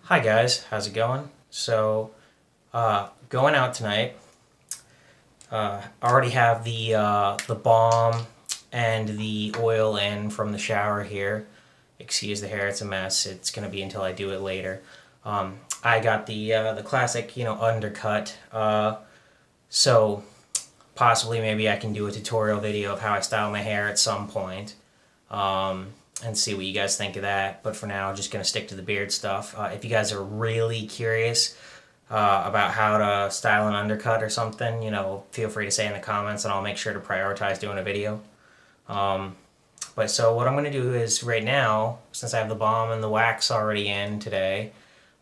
Hi guys, how's it going? Going out tonight. I already have the balm and the oil in from the shower here. Excuse the hair; it's a mess. It's gonna be until I do it later. I got the classic, undercut. So possibly maybe I can do a tutorial video of how I style my hair at some point. And see what you guys think of that. But for now, I'm just going to stick to the beard stuff. If you guys are really curious about how to style an undercut or something, feel free to say in the comments and I'll make sure to prioritize doing a video. But so what I'm going to do is right now, since I have the balm and the wax already in today,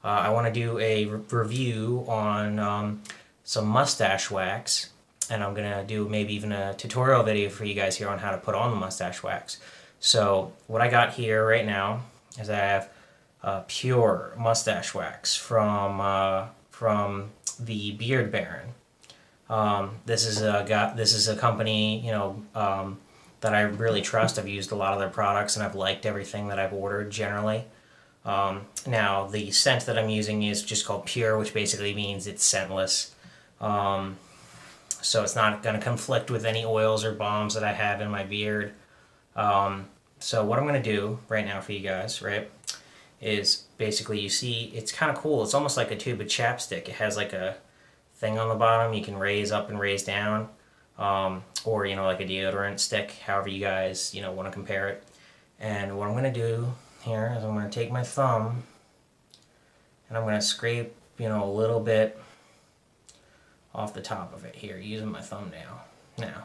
I want to do a review on some mustache wax. And I'm going to do maybe even a tutorial video for you guys here on how to put on the mustache wax. So what I got here right now is I have pure mustache wax from the Beard Baron. This is a company that I really trust. I've used a lot of their products and I've liked everything that I've ordered generally. Now the scent that I'm using is just called Pure, which basically means it's scentless. So it's not going to conflict with any oils or balms that I have in my beard. So what I'm going to do right now for you guys, right, is basically you see it's kind of cool. It's almost like a tube of chapstick. It has like a thing on the bottom you can raise up and raise down, or like a deodorant stick, however you guys want to compare it. And what I'm going to do here is I'm going to take my thumb and I'm going to scrape a little bit off the top of it here using my thumbnail. Now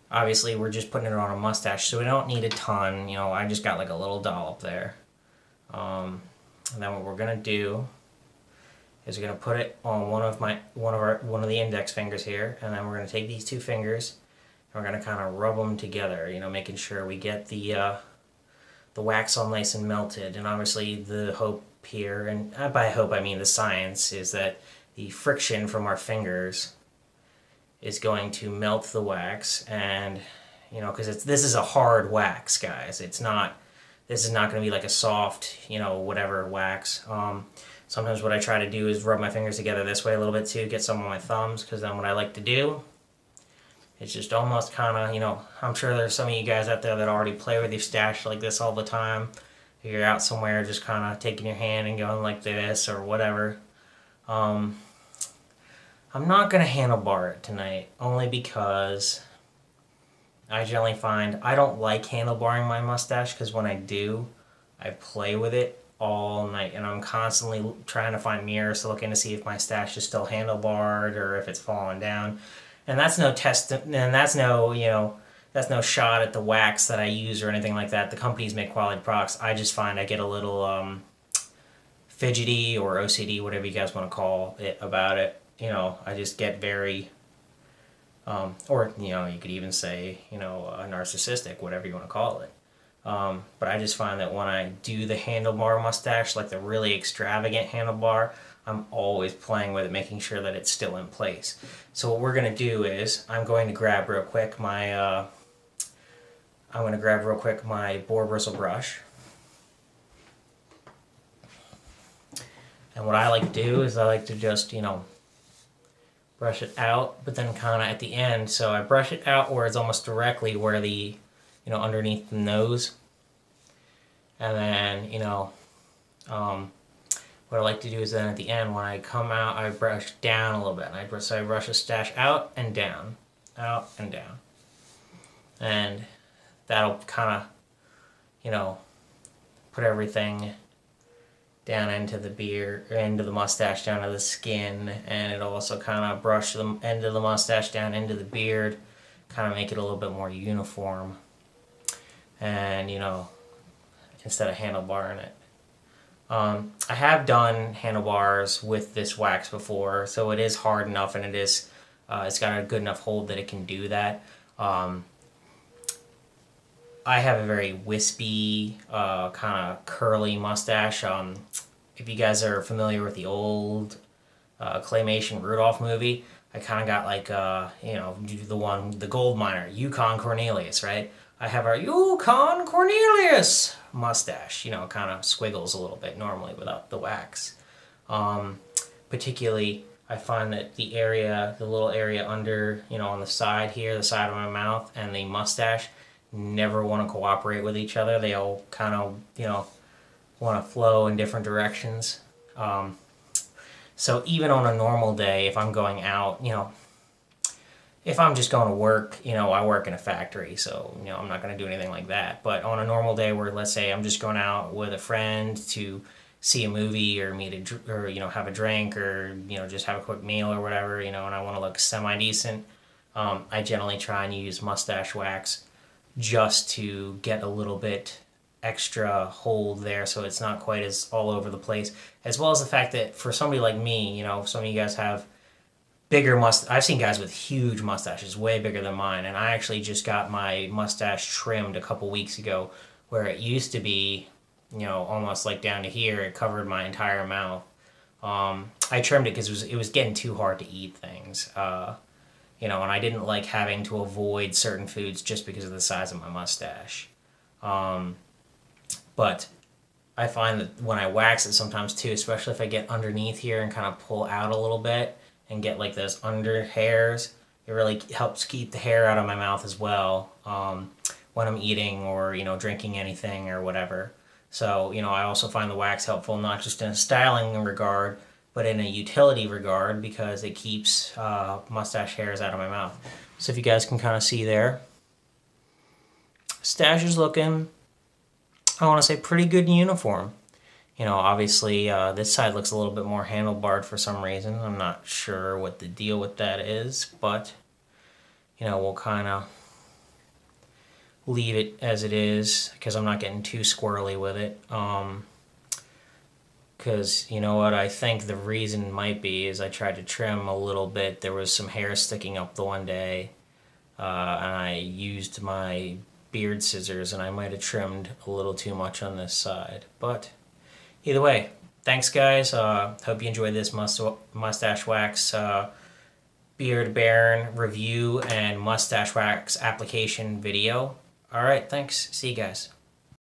obviously we're just putting it on a mustache, so we don't need a ton. I just got like a little dollop there. And then what we're gonna do is we're gonna put it on one of the index fingers here, and then we're gonna take these two fingers and we're gonna kind of rub them together. Making sure we get the wax all nice and melted. And obviously the hope here, and by hope I mean the science, is that the friction from our fingers is going to melt the wax. And because this is a hard wax, guys. This is not going to be like a soft whatever wax. Sometimes what I try to do is rub my fingers together this way a little bit too, get some on my thumbs, because then what I like to do is just almost kind of, I'm sure there's some of you guys out there that already play with your stash like this all the time. If you're out somewhere just kind of taking your hand and going like this or whatever. I'm not going to handlebar it tonight, only because I generally find I don't like handlebarring my mustache, because when I do, I play with it all night, and I'm constantly trying to find mirrors to look in to see if my stash is still handlebarred or if it's falling down. And that's no test, and that's no shot at the wax that I use or anything like that. The companies make quality products. I just find I get a little fidgety or OCD, whatever you guys want to call it, about it. I just get very, or you could even say, narcissistic, whatever you want to call it. But I just find that when I do the handlebar mustache, like the really extravagant handlebar, I'm always playing with it, making sure that it's still in place. So what we're gonna do is I'm going to grab real quick my boar bristle brush. And what I like to do is I like to just brush it out, but then kind of at the end. So I brush it out where it's almost directly where the, underneath the nose. And then, what I like to do is then at the end, when I come out, I brush down a little bit. And so I brush the stash out and down, out and down. And that'll kind of, put everything down into the beard, into the mustache, down to the skin, and it'll also kind of brush the end of the mustache down into the beard, kind of make it a little bit more uniform, and instead of handlebarring it. I have done handlebars with this wax before, so it is hard enough, and it's got a good enough hold that it can do that. I have a very wispy, kind of curly mustache. If you guys are familiar with the old claymation Rudolph movie, I kind of got like, the gold miner, Yukon Cornelius, right? I have our Yukon Cornelius mustache. You know, it kind of squiggles a little bit normally without the wax. Particularly, I find that the little area under, you know, on the side here, the side of my mouth, and the mustache never want to cooperate with each other. They all kind of, you know, want to flow in different directions. So even on a normal day, if I'm going out, you know, if I'm just going to work, you know, I work in a factory, so, you know, I'm not going to do anything like that. But on a normal day where, let's say, I'm just going out with a friend to see a movie or or, you know, have a drink or, you know, just have a quick meal or whatever, you know, and I want to look semi-decent, I generally try and use mustache wax just to get a little bit extra hold there so it's not quite as all over the place. As well as the fact that for somebody like me, you know, some of you guys have I've seen guys with huge mustaches, way bigger than mine, and I actually just got my mustache trimmed a couple weeks ago, where it used to be, you know, almost like down to here. It covered my entire mouth. I trimmed it because it was getting too hard to eat things, you know, and I didn't like having to avoid certain foods just because of the size of my mustache. But I find that when I wax it sometimes too, especially if I get underneath here and kind of pull out a little bit and get like those under hairs, it really helps keep the hair out of my mouth as well, when I'm eating or, you know, drinking anything or whatever. So, you know, I also find the wax helpful not just in a styling regard, but in a utility regard, because it keeps mustache hairs out of my mouth. So if you guys can kind of see there, stash is looking, I want to say, pretty good and uniform. You know, obviously this side looks a little bit more handlebarred for some reason. I'm not sure what the deal with that is, but, you know, we'll kind of leave it as it is because I'm not getting too squirrely with it. Because, you know what, I think the reason might be is I tried to trim a little bit. There was some hair sticking up the one day, and I used my beard scissors, and I might have trimmed a little too much on this side. But either way, thanks guys. Hope you enjoyed this mustache wax beard baron review and mustache wax application video. Alright, thanks. See you guys.